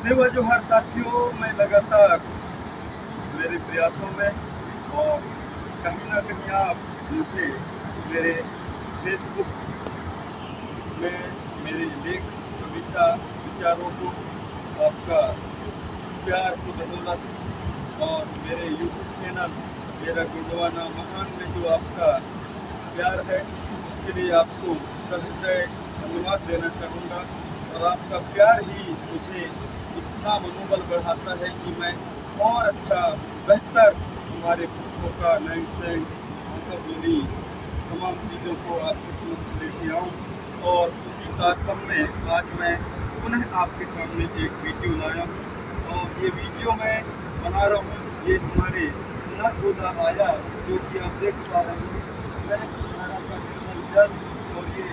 सेवा जोहार साथियों, मैं लगातार मेरे प्रयासों में और कहीं ना कहीं आप मुझे मेरे फेसबुक में मेरे लेख, कविता, विचारों को आपका प्यार की बदौलत और मेरे यूट्यूब चैनल मेरा गुंडवाना महान में जो आपका प्यार है उसके लिए आपको सहृदय धन्यवाद देना चाहूँगा। और आपका प्यार ही मुझे इतना मनोबल बढ़ाता है कि मैं और अच्छा बेहतर हमारे पुरखों का नैन सैन भाषा बोली तमाम चीज़ों को आपके समक्ष लेके आऊँ। और उसी तारतम्य में आज मैं पुनः आपके सामने एक वीडियो लाया हूँ और ये वीडियो मैं बना रहा हूँ। ये हमारे नर्मदा आया जो कि आप देख पा रहे हैं, मैं धारा का निर्मल जल। और ये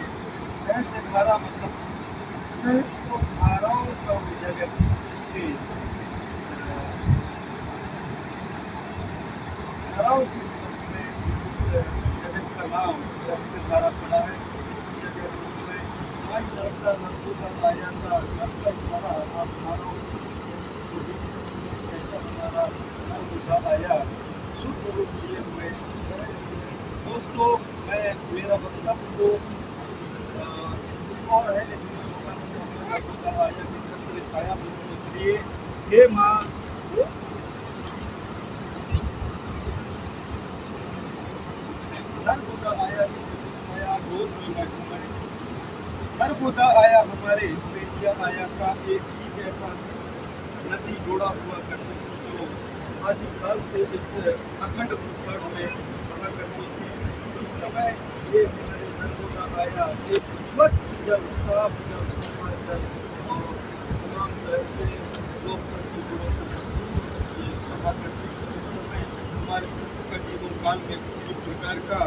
ऐसे धारा मतलब तो धाराओं का वो जगत जिसके धाराओं की में जगत का नाम सबसे धारा पड़ा है। जगह में माई नर्मदा नर्मदा आया था नर्मदा धारा आप धाराओं ऐसा हमारा नर्मदा आया शुद्ध रूप लिए हुए। दोस्तों, मैं मेरा मतलब तो और है लेकिन आया कि सत्य छाया इसलिए हे माँ नर्मदा आया रोज में नर्मदा आया हमारे बेटिया आया का एक ही ऐसा नदी जोड़ा हुआ करती थी जो आदिकाल से इस अखंड भूखंड में बना करती थी। उस समय ये हमारे नर्मदा आया एक स्वच्छ जल, साफ जल, सफा जल और तमाम तरह से लोग की जरूरत ये सफा करती थी। उस समय हमारे पुरुषों का जीवन काल में किसी प्रकार का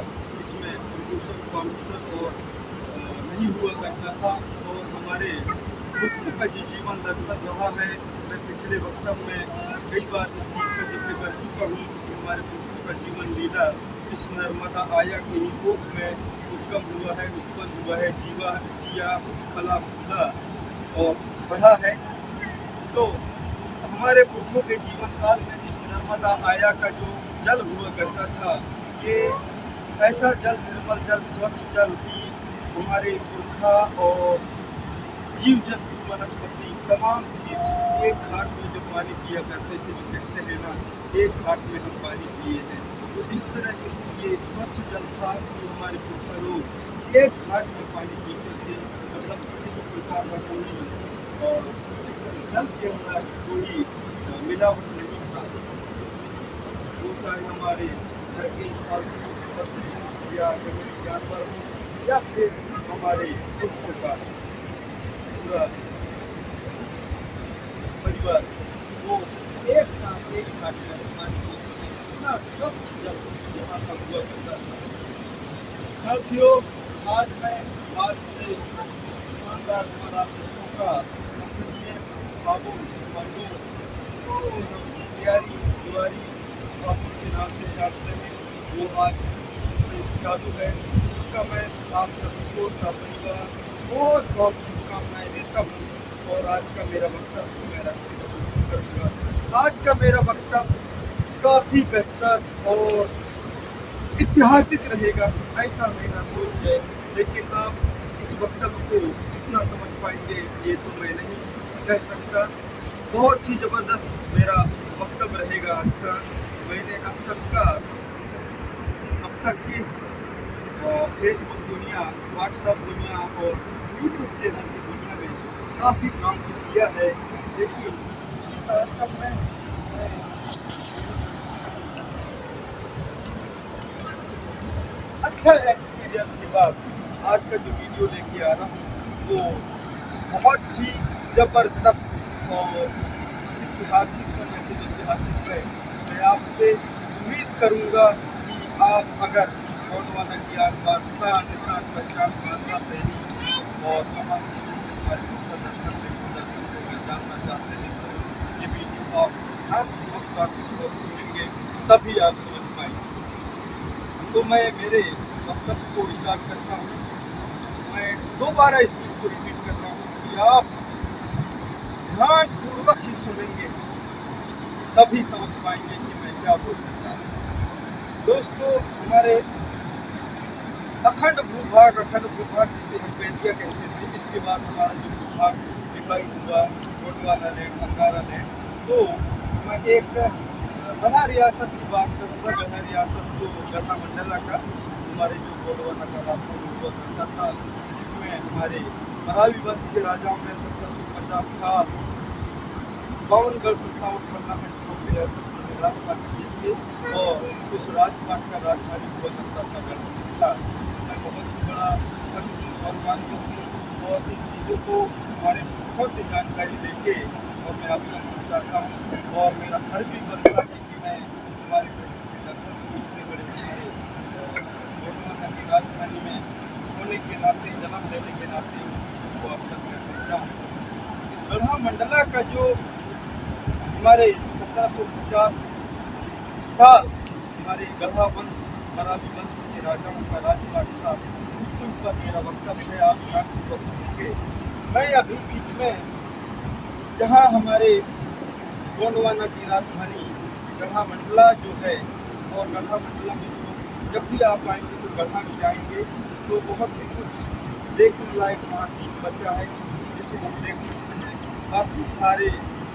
इसमें प्रदूषण पॉल्यूशन और नहीं हुआ करता था। और हमारे पुरुषों का जो जीवन दर्शन रहा है, मैं पिछले वक्तव्य में कई बार इस चीज़ का जिक्र कर चुका हूँ कि हमारे पुरुषों का जीवन लीला इस नर्मदा आया के ही कोख में उत्पन्न हुआ है, जिया फला फूला और बढ़ा है। तो हमारे पुरुषों के जीवन काल में इस नर्मदा आया का जो जल हुआ करता था, ये ऐसा जल, निर्मल जल, स्वच्छ जल भी हमारे पुरखा और जीव जंतु वनस्पति तमाम चीज एक घाट में जो पानी पिया करते थे, जो कहते हैं ना एक घाट में हम पानी पिए हैं। तो इस तरह के ये स्वच्छ जल था कि हमारे पुरखा लोग एक घाट में पानी पीते थे, मतलब किसी भी प्रकार का कोई और इस जल के अंदर कोई मिलावट नहीं था। वो चाहे हमारे घर के पालतू पशु या जंगली जानवर हो या फिर हमारे पुरखों का पूरा परिवार, वो एक साथ एक घाट में पानी पीते इतना स्वच्छ जल यहाँ का हुआ करता था। साथियों, आज मैं आज से ईमानदार हमारा पुरखों का संसदीय बाबू बंधु प्यारी तिवारी बाबू के नाम से जानते हैं, वो आज जादू है। उसका मैं आप सभी को परिवार बहुत बहुत शुभकामनाएं देता हूँ। और आज का मेरा वक्तव्य मेरा करूँगा। आज का मेरा वक्तव्य काफ़ी बेहतर और ऐतिहासिक रहेगा, ऐसा मेरा सोच है। लेकिन आप इस वक्तव्य को कितना समझ पाएंगे ये तो मैं नहीं कह सकता। बहुत ही ज़बरदस्त मेरा वक्तव्य रहेगा आज का। मैंने अब तक की फेसबुक दुनिया, व्हाट्सएप दुनिया और यूट्यूब चैनल की दुनिया में काफ़ी काम किया है, लेकिन उसी तरह मैं अच्छा एक्सपीरियंस के बाद आज का जो वीडियो लेके आ रहा हूँ वो बहुत ही ज़बरदस्त और ऐतिहासिक है। मैं आपसे उम्मीद करूँगा कि आप अगर गोंडवाना की आग बादशाह निशान पहचान भाषा शैली और तमाम चीज़ों के बारे में दर्शन जानना चाहते हैं तो ये वीडियो आप हर वक्त साथ सुनेंगे, तभी आप समझ पाएंगे। तो मैं मेरे वक्तव्य को स्टार्ट करता हूँ। मैं दोबारा इस चीज़ को रिपीट करता हूँ कि आप ध्यानपूर्वक ही सुनेंगे तभी समझ पाएंगे कि मैं क्या बोलना चाह रहा हूँ। दोस्तों, हमारे अखंड भूभाग जिसे हम पेंटिया कहते थे, इसके बाद हमारा जो भूभाग विभाजित हुआ गोंडवाना लैंड, अंगारा लैंड, तो मैं एक गढ़ा रियासत की बात करूँगा। गढ़ा रियासत जो गढ़ा मंडला का हमारे जो गोंडवाना का रास्ता हुआ करता था, जिसमें हमारे महावी वंश के राजाओं ने 1750 साल 52 गढ़ 57 टूर्नामेंट को राजपाट किए थे और उस राजपाट का राजधानी हुआ करता था गढ़ा। मैं बहुत ही बड़ा और मानता हूँ और इन चीज़ों को हमारे मुखों से जानकारी लेके और मैं आपको चाहता हूँ और मेरा फर्ज भी बनता है कि मैं हमारे इतने बड़े हमारे गोंडवाना की राजधानी में होने के नाते, जन्म लेने के नाते उनको अवगत कर सकता हूँ। गढ़ा मंडला का जो हमारे 1750 साल हमारे गढ़ा वंश मराठी वंश के राजाओं का राजपाट था, उसके ऊपर मेरा वक्तव्य है। आप ध्यानपूर्वक सुनेंगे। मैं अभी बीच में जहाँ हमारे गोंडवाना की राजधानी गढ़ा मंडला जो है, और गढ़ा मंडला में जो जब भी आप आएंगे तो गढ़ा में जाएंगे तो बहुत ही कुछ देखने लायक वहाँ चीज बचा है, जिसे हम देख सकते हैं। काफ़ी सारे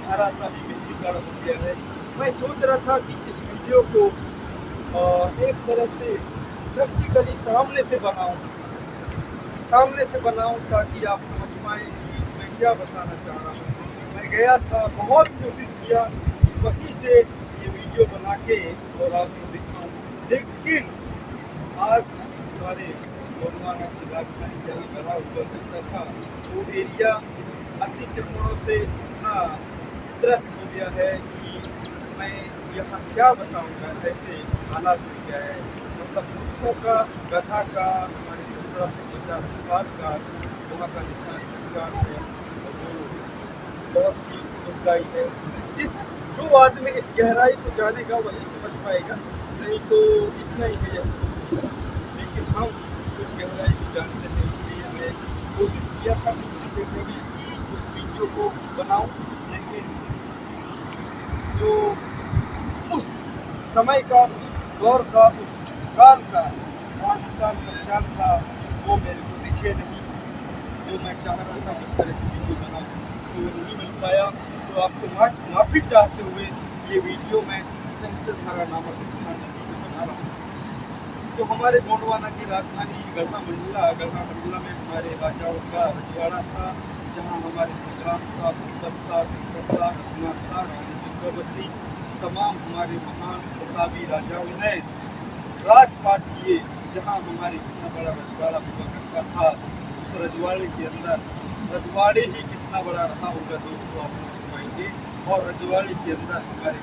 हरा सा भी मिट्टीकरण हो गया है। मैं सोच रहा था कि इस वीडियो को एक तरह से प्रैक्टिकली सामने से बनाऊं ताकि आप समझ पाएँ कि मैं क्या बताना चाह रहा हूँ। मैं गया था, बहुत कोशिश किया वहीं से ये वीडियो बना के और आपको दिखाऊं, लेकिन आज हमारे गोंडवाना की राजधानी जहाँ गढ़ा हुआ करता था, वो एरिया अतिक्रमणों से इतना त्रस्त हो गया है कि मैं यहाँ क्या बताऊँगा। ऐसे हालात हो गया है, मतलब पुरुषों का, गधा का, हमारे 1750 साल का वहाँ का निशान है, वो बहुत ही दुखदायी है। जो आदमी इस गहराई को जानेगा वही समझ पाएगा, नहीं तो इतना ही है। लेकिन हम उस गहराई को जानते हैं, इसलिए मैं कोशिश किया था कि उस वीडियो को बनाऊं, लेकिन जो उस समय का, उस दौर का, उस काल का ख्याल था, वो मेरे को दिखे नहीं। जो मैं चाह रहा था उस तरह की वीडियो बनाऊं, तो वो नहीं मिल पाया। तो आपको माफ़ी चाहते हुए ये वीडियो मैं संतधारा नामक स्थान से बना रहा हूँ। तो हमारे गोंडवाना की राजधानी गढ़ा मंडला में हमारे राजाओं का रजवाड़ा था, जहाँ हमारे संग्राम साहब, रघुनाथ साहब, रानी चंद्रवती, तमाम हमारे महान प्रतापी राजाओं ने राजपाट किए, जहाँ हमारे कितना बड़ा रजवाड़ा हुआ करता था। उस रजवाड़े के अंदर, रजवाड़े ही कितना बड़ा रहा होगा दोस्तों, आप लोग पाएंगे। और रजवाड़े के अंदर हमारे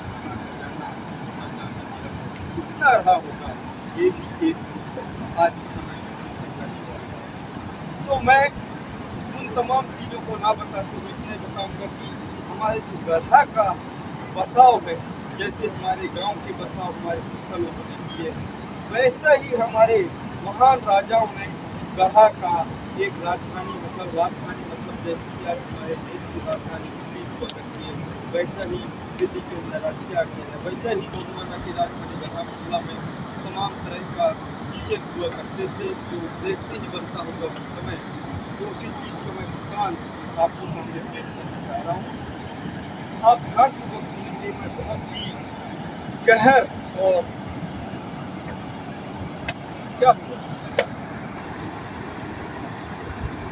कितना रहा होगा, ये भी आज के समय में। तो मैं उन तमाम चीज़ों को ना बताते हुए इतने बताऊंगा कि हमारे जो गढ़ा का बसाव है, जैसे हमारे गांव के बसाव हमारे पुरखा लोगों ने किए, वैसा ही हमारे महान राजाओं ने गढ़ा का एक राजधानी मतलब जैसे कि आज हमारे देश की राजधानी दिल्ली हुआ करती है, वैसा ही दिल्ली के अंदर राज्य किया है। वैसा ही गोंडवाना की राजधानी गढ़ा मंडला में तमाम तरह का चीज़ें हुआ करते थे, जो देखते ही बनता होगा उस समय। तो उसी चीज़ का मैं भुगतान आपको सामने पेश करना चाह रहा हूँ। आप ध्यानपूर्वक सुनेंगे। मैं बहुत ही गहर और क्या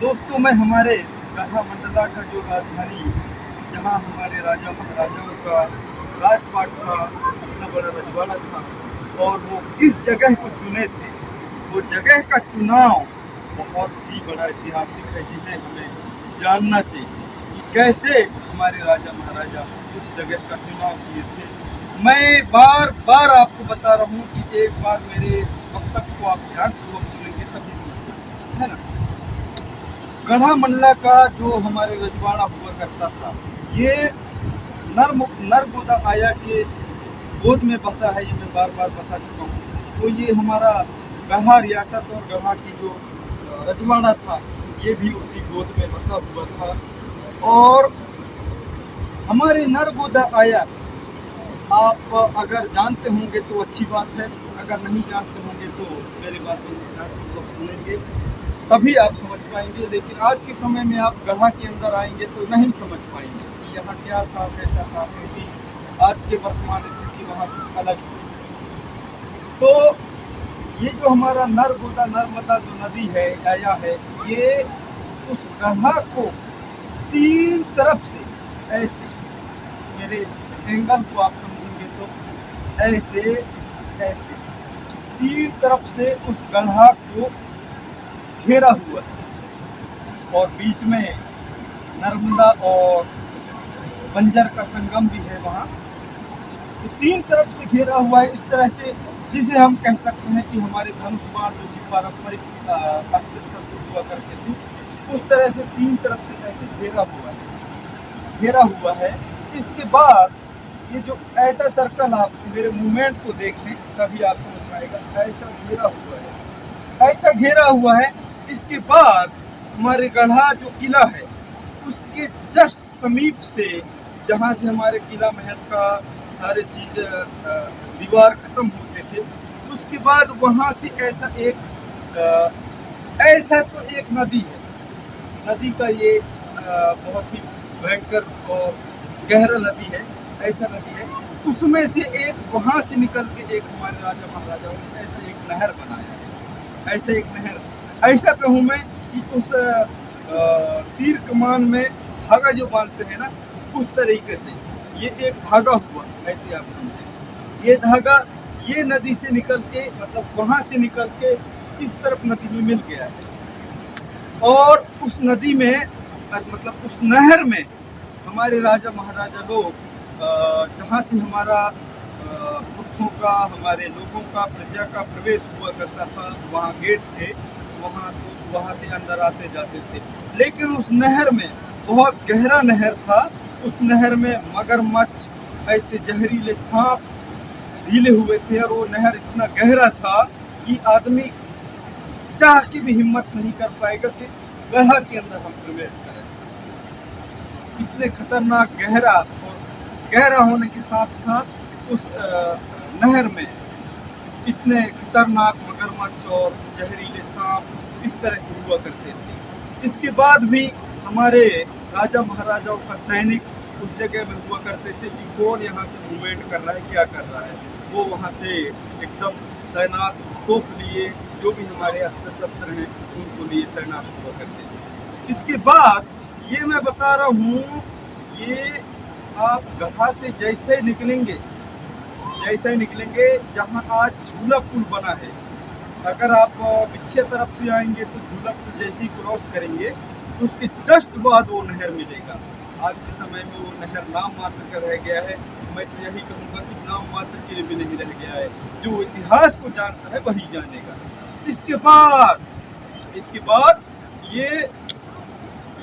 दोस्तों, मैं हमारे गढ़ा मंडला का जो राजधानी, जहाँ हमारे महाराजाओं का राजपाट था, इतना बड़ा रजवाड़ा था, और वो किस जगह को चुने थे, वो जगह का चुनाव बहुत ही बड़ा ऐतिहासिक है, जिन्हें हमें जानना चाहिए कि कैसे हमारे राजा महाराजा उस जगह का चुनाव किए थे। मैं बार बार आपको बता रहा हूँ कि एक बार मेरे वक्तव्य को आप ध्यानपूर्वक सुनेंगे तभी, है ना। गढ़ा मंडला का जो हमारे रजवाड़ा हुआ करता था, ये नर्मदा आया के गोद में बसा है, ये मैं बार बार बता चुका हूँ। तो ये हमारा गढ़ा रियासत और गढ़ा की जो रजवाड़ा था, ये भी उसी गोद में बसा हुआ था। और हमारे नर्मदा आया, आप अगर जानते होंगे तो अच्छी बात है, अगर नहीं जानते होंगे तो मेरी बातों को ध्यानपूर्वक सुनेंगे, तभी आप समझ पाएंगे। लेकिन आज के समय में आप गढ़ा के अंदर आएंगे तो नहीं समझ पाएंगे कि यहाँ क्या था, कैसा था, क्योंकि आज के वर्तमान स्थिति वहाँ की अलग है। तो ये जो हमारा नर्मदा जो नदी है, आया है, ये उस गढ़ा को तीन तरफ से ऐसे, मेरे एंगल को आप समझेंगे तो ऐसे ऐसे तीन तरफ से उस गढ़ा को घेरा हुआ है, और बीच में नर्मदा और बंजर का संगम भी है वहाँ। तो तीन तरफ से घेरा हुआ है इस तरह से, जिसे हम कह सकते हैं कि हमारे धनुष बाण जो कि पारंपरिक अस्त्र शस्त्र हुआ करते थे, उस तरह से तीन तरफ से ऐसे घेरा हुआ है। इसके बाद ये जो ऐसा सर्कल, आप मेरे मूवमेंट को देख लें तभी आपको समझ आएगा, ऐसा घेरा हुआ है। इसके बाद हमारे गढ़ा जो किला है, उसके जस्ट समीप से, जहाँ से हमारे किला महल का सारे चीज दीवार खत्म होते थे, उसके बाद वहाँ से ऐसा तो एक नदी है, नदी का ये बहुत ही भयंकर और गहरा नदी है, ऐसा नदी है, उसमें से एक, वहाँ से निकल के एक हमारे राजा महाराजाओं ने ऐसा एक नहर बनाया है, ऐसा एक नहर। ऐसा कहूँ मैं कि उस तीर कमान में धागा जो बांधते हैं ना, उस तरीके से ये एक धागा हुआ, ऐसे आप समझें। ये धागा ये नदी से निकल के, मतलब वहाँ से निकल के इस तरफ नदी में मिल गया है, और उस नदी में, मतलब उस नहर में हमारे राजा महाराजा लोग, जहाँ से हमारा पुरखों का, हमारे लोगों का, प्रजा का प्रवेश हुआ करता था, वहाँ गेट थे, वहाँ से अंदर आते जाते थे। लेकिन उस नहर में, बहुत गहरा नहर था, उस नहर में मगरमच्छ, ऐसे जहरीले सांप ढीले हुए थे, और वो नहर इतना गहरा था कि आदमी चाह के भी हिम्मत नहीं कर पाएगा कि गढ़ा के अंदर हम प्रवेश करें। इतने खतरनाक गहरा, और गहरा होने के साथ साथ उस नहर में इतने खतरनाक मगरमच्छ और जहरीले सांप इस तरह से हुआ करते थे। इसके बाद भी हमारे राजा महाराजाओं का सैनिक उस जगह में हुआ करते थे कि कौन यहाँ से मूवमेंट कर रहा है, क्या कर रहा है। वो वहाँ से एकदम तैनात, तोप लिए, जो भी हमारे अस्त्र शस्त्र हैं उनको लिए तैनात हुआ करते थे। इसके बाद ये मैं बता रहा हूँ, ये आप गढ़ा से जैसे निकलेंगे, जहाँ आज झूला पुल बना है, अगर आप पीछे तरफ से आएंगे तो झूला पुल जैसे ही क्रॉस करेंगे तो उसके जस्ट बाद वो नहर मिलेगा। आज के समय में वो नहर नाम मात्र का रह गया है। मैं तो यही कहूँगा कि नाम मात्र के लिए भी नहीं रह गया है, जो इतिहास को जानता है वही जानेगा। इसके बाद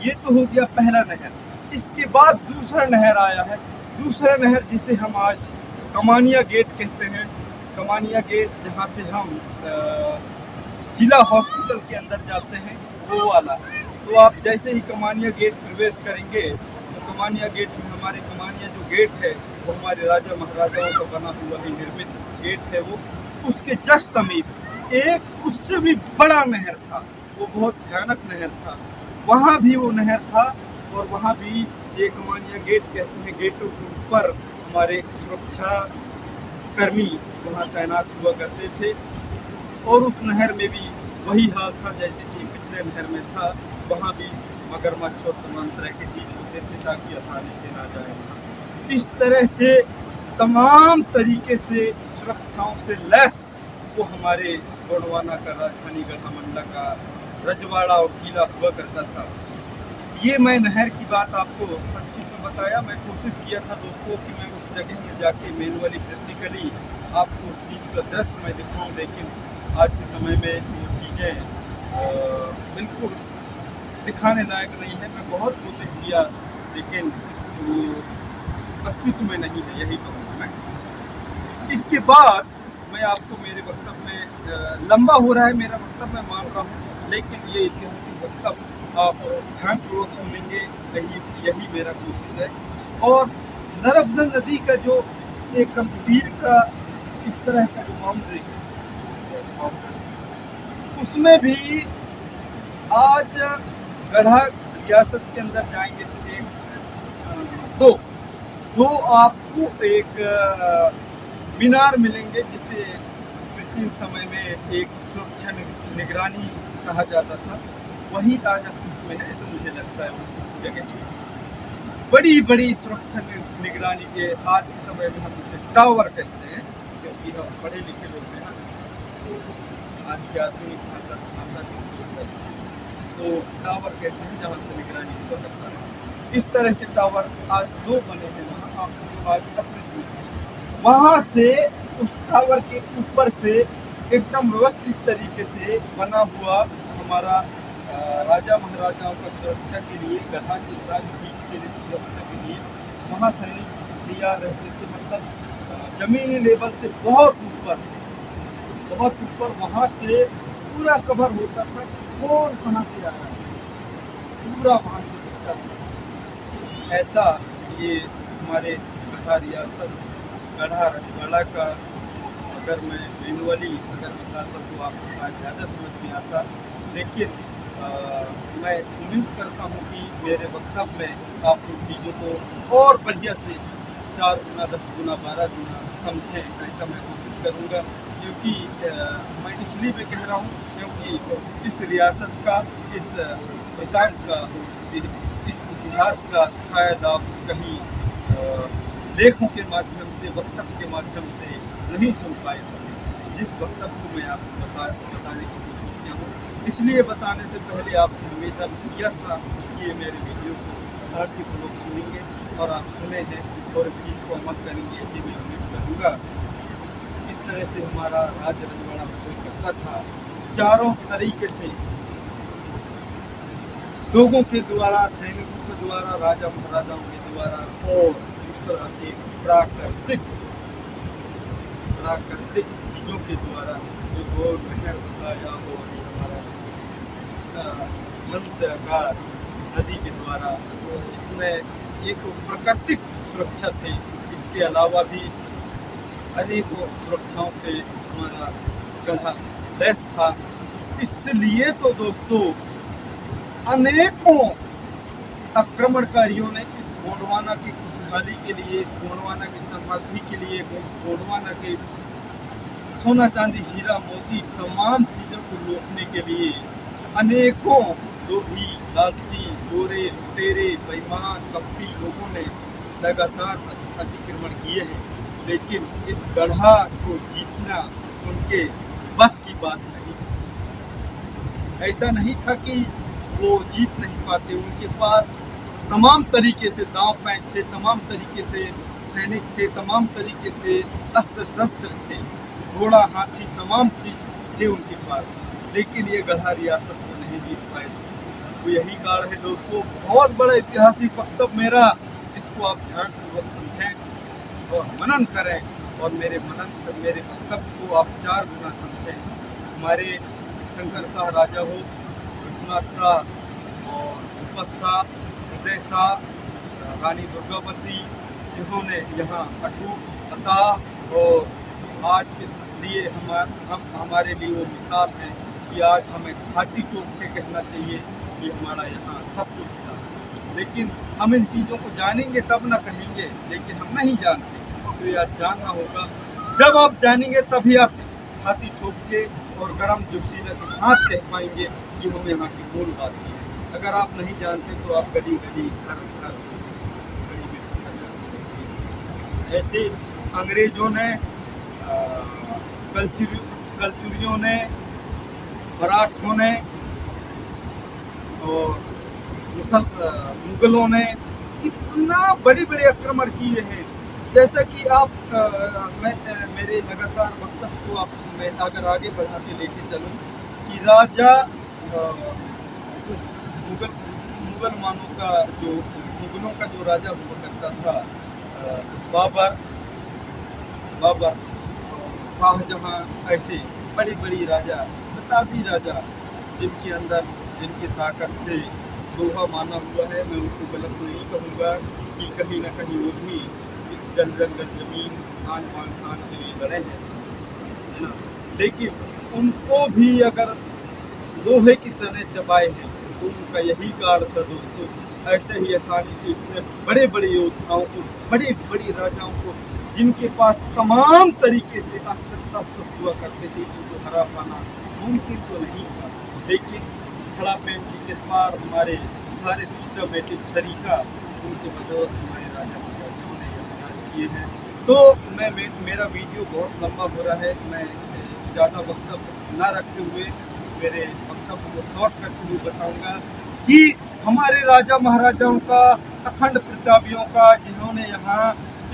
ये तो हो गया पहला नहर। इसके बाद दूसरा नहर आया है, दूसरा नहर जिसे हम आज कमानिया गेट कहते हैं। कमानिया गेट, जहाँ से हम जिला हॉस्पिटल के अंदर जाते हैं, वो वाला। तो आप जैसे ही कमानिया गेट प्रवेश करेंगे तो कमानिया गेट में, हमारे कमानिया जो गेट है वो हमारे राजा महाराजाओं का बना हुआ ही निर्मित गेट है। वो उसके जस्ट समीप एक उससे भी बड़ा नहर था, वो बहुत भयानक नहर था, वहाँ भी वो नहर था, और वहाँ भी ये कमानिया गेट कहते हैं। गेटों के ऊपर हमारे सुरक्षा कर्मी वहाँ तैनात हुआ करते थे, और उस नहर में भी वही हाल था जैसे कि पिछले नहर में था। वहाँ भी मगरमच्छ और तमाम तरह के चीज होते थे ताकि आसानी से ना जाए। इस तरह से तमाम तरीके से सुरक्षाओं से लैस वो हमारे गोंडवाना का, राजधानी गढ़ामंडला का रजवाड़ा और किला हुआ करता था। ये मैं नहर की बात आपको संक्षिप्त में बताया। मैं कोशिश किया था दोस्तों कि मैं उस जगह में जाके मैनुअली, प्रैक्टिकली आपको उस चीज़ का दृश्य मैं दिखाऊँ, लेकिन आज के समय में वो चीज़ें बिल्कुल दिखाने लायक नहीं है। मैं बहुत कोशिश किया, लेकिन वो अस्तित्व में नहीं है, यही कहूँगा मैं। इसके बाद मैं आपको, मेरे वक्तव्य में लंबा हो रहा है मेरा वक्तव्य, मैं मान रहा हूँ, लेकिन ये ऐतिहासिक वक्तव्य आप ध्यानपूर्वक सुनेंगे, यही मेरा कोशिश है। और नर्मदा नदी का जो एक गंभीर का इस तरह का जो बाउंड्री है, उसमें भी आज गढ़ा रियासत के अंदर जाएंगे तो दो दो आपको एक मीनार मिलेंगे, जिसे प्राचीन समय में एक सुरक्षा निगरानी कहा जाता था। वही आज अस्तित्व में है, ऐसा मुझे लगता है। उस जगह बड़ी बड़ी सुरक्षा निगरानी के आज के समय में हम उसे टावर कहते हैं, क्योंकि हम पढ़े लिखे लोग हैं तो आज की आधुनिक भाषा के उपयोग करते हैं, तो टावर कहते हैं जहाँ से निगरानी हुआ करता है। इस तरह से टावर आज दो बने हैं वहाँ, आपको आज अस्तित्व वहाँ से उस टावर के ऊपर से एकदम व्यवस्थित तरीके से बना हुआ हमारा राजा महाराजाओं का सुरक्षा के लिए, गढ़ा के राजनीति के लिए सुरक्षा के लिए वहाँ सैनिक दिया रहते थे। मतलब जमीनी लेवल से बहुत ऊपर वहाँ से पूरा कवर होता था, कौन कहाँ से आ रहा है, पूरा वहाँ से दिखता था। ऐसा ये हमारे गढ़ा रियासत गढ़ा का अगर मैं मैनुअली अगर बताता तो आपको आज ज़्यादा समझ में आता, लेकिन मैं उम्मीद करता हूँ कि मेरे वक्तव्य में आप उन चीज़ों को और बढ़िया से 4 गुना 10 गुना 12 गुना समझें, ऐसा मैं कोशिश करूँगा। क्योंकि मैं इसलिए भी कह रहा हूँ क्योंकि इस रियासत का, इस प्रांत का, इस इतिहास का शायद आप कहीं लेखों के माध्यम से, वक्तव्य के माध्यम से नहीं सुन पाए थे। जिस वक्तव्य को मैं आपको बताने की कोशिश किया हूँ, इसलिए बताने से पहले आपसे निवेदन किया था कि ये मेरे वीडियो को ध्यानपूर्वक लोग सुनेंगे और आप सुने हैं और इस चीज़ को अमल करेंगे, ये मैं उम्मीद करूँगा। इस तरह से हमारा राज्य रजवाड़ा हुआ करता था, चारों तरीके से लोगों के द्वारा, सैनिकों के द्वारा, राजा महाराजाओं के द्वारा और इस तरह के प्राकृतिक चीज़ों के द्वारा जो गौर नहर बताया और हमारा मनुष्याकार नदी के द्वारा, तो इसमें एक प्राकृतिक सुरक्षा थी। इसके अलावा भी अनेकों सुरक्षाओं से हमारा गढ़ा लैस था। इसलिए तो दोस्तों अनेकों आक्रमणकारियों ने इस गोंडवाना की खुशहाली के लिए, गोंडवाना की समृद्धि के लिए, गोंडवाना के सोना चांदी हीरा मोती तमाम चीज़ों को रोकने के लिए अनेकों लोभी, लालची, गोरे, लुटेरे, बेईमान, कपटी लोगों ने लगातार अतिक्रमण किए हैं, लेकिन इस गढ़ा को जीतना उनके बस की बात नहीं। ऐसा नहीं था कि वो जीत नहीं पाते, उनके पास तमाम तरीके से दांव पैंच थे, तमाम तरीके से सैनिक थे, तमाम तरीके से अस्त्र शस्त्र थे, घोड़ा हाथी तमाम चीज थे उनके पास, लेकिन ये गढ़ा रियासत को नहीं जीत पाए। तो यही कारण है दोस्तों, बहुत बड़ा ऐतिहासिक वक्तव्य मेरा, इसको आप ध्यानपूर्वक समझें और मनन करें, और मेरे वक्तव्य को आप 4 गुना समझें। हमारे शंकर शाह राजा हो, रघुनाथ शाह और भूपत शाह, हृदय शाह, रानी दुर्गावती, जिन्होंने यहाँ अटूट अताह और आज इस लिए हमारे लिए वो मिसाल है कि आज हमें छाती टोक के कहना चाहिए कि हमारा यहाँ सब कुछ था। लेकिन हम इन चीज़ों को जानेंगे तब ना कहेंगे, लेकिन हम नहीं जानते, तो ये आज जानना होगा। जब आप जानेंगे तभी आप छाती ठोक के और गरम जोशीला के साथ कह पाएंगे कि हमें यहाँ की मूल बात की है। अगर आप नहीं जानते तो आप गली गली घर घर गली में ऐसे अंग्रेजों ने, कल्चुरियों ने, मराठों ने और मुगलों ने इतना बड़े बड़े आक्रमण किए हैं। जैसा कि आप मेरे लगातार वक्तव्य को आप मैं अगर आगे बढ़ा के लेके चलूँ कि राजा मुगलों का जो राजा हुआ करता था, बाबर, शाहजहां, ऐसे बड़ी बड़ी राजा, प्रतापी राजा, जिनके अंदर जिनकी ताकत से दोहा माना हुआ है। मैं उनको गलत नहीं कहूँगा कि कहीं ना कहीं वो भी इस जंगल जमीन आन बान शान के लिए लड़े हैं, है ना। लेकिन उनको भी अगर लोहे की तरह चबाए हैं तो उनका यही कारण था दोस्तों। ऐसे ही आसानी से इतने बड़े बड़े योद्धाओं को, बड़े बड़े राजाओं को, जिनके पास तमाम तरीके से अस्त्र शस्त्र हुआ करते थे, उनको हरा पाना मुमकिन तो नहीं था। लेकिन खड़ा पेंटी के पार हमारे सारे सिस्टमेटिक तरीका उनके बदौलत हमारे राजा महाराजाओं ने अपना किए हैं। तो मेरा वीडियो बहुत लंबा हो रहा है। मैं ज़्यादा वक्तव्य ना रखते हुए मेरे वक्तव्य को शॉर्ट करते हुए बताऊंगा कि हमारे राजा महाराजाओं का, अखंड प्रतापियों का, जिन्होंने यहाँ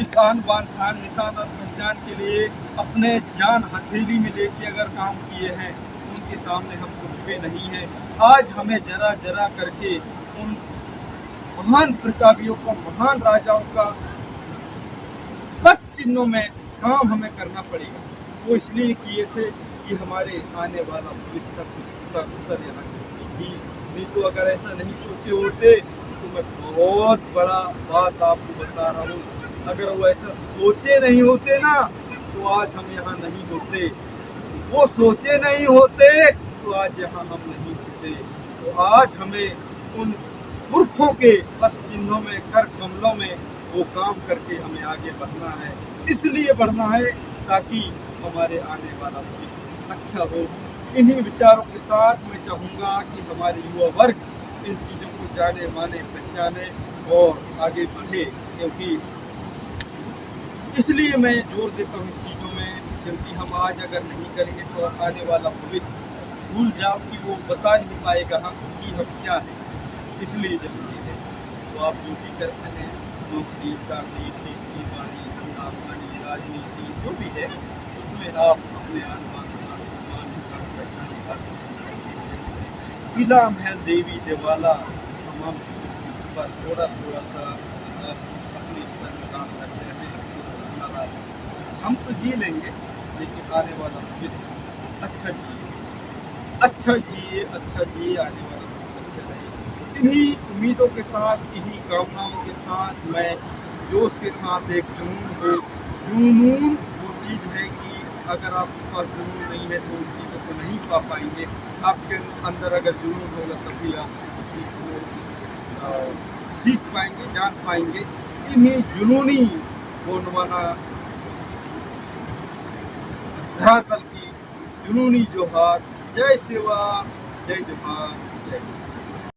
इस आन बान शान निशान और पहचान के लिए अपने जान हथेली में लेके अगर काम किए हैं, उनके सामने हम कुछ भी नहीं हैं। आज हमें जरा जरा करके उन महान प्रतापियों का, महान राजाओं का पद चिन्हों में काम हमें करना पड़ेगा। वो इसलिए किए थे कि हमारे आने वाला भविष्य सर यहाँ की। नहीं तो अगर ऐसा नहीं सोचे होते तो मैं बहुत बड़ा बात आपको बता रहा हूँ, अगर वो ऐसा सोचे नहीं होते ना तो आज हम यहाँ नहीं होते। वो सोचे नहीं होते तो आज यहाँ हम नहीं होते। तो आज हमें उन मूर्खों के पद चिन्हों में, कर कमलों में वो काम करके हमें आगे बढ़ना है। इसलिए बढ़ना है ताकि हमारे आने वाला भविष्य अच्छा हो। इन्हीं विचारों के साथ मैं चाहूँगा कि हमारे युवा वर्ग इन चीज़ों को जाने, माने, पहचाने और आगे बढ़े, क्योंकि इसलिए मैं जोर देता हूँ इन चीज़ों में, क्योंकि हम आज अगर नहीं करेंगे तो आने वाला भविष्य भूल जाओ कि वो बता नहीं पाएगा कि हम क्या है। इसलिए जरूरी है तो आप जो भी करते हैं, नौकरी, चाकरी, खेती बाड़ी, धंधा पानी, राजनीति, जो भी है, उसमें आप अपने आसपास इलाम है देवी देवाला तमाम चीज़ों पर थोड़ा थोड़ा सा अपने स्तर में काम करते हैं। हम तो जी लेंगे, लेकिन आने वाला भविष्य अच्छा जिए, अच्छा जिए, अच्छा जिए, आने वाला भविष्य अच्छा रहे। इन्हीं उम्मीदों के साथ, इन्हीं कामनाओं के साथ, मैं जोश के साथ, एक जुनून हो, जुनून वो चीज़ है कि अगर आपके पास जुनून नहीं है तो उन चीज़ों को नहीं पा पाएंगे। आपके अंदर अगर जुनून होगा तभी आप सीख पाएंगे, जान पाएंगे। इन्हीं जुनूनी गोंडवाना धरातल की जुनूनी जोहार। जय सेवा, जय जोहार, जय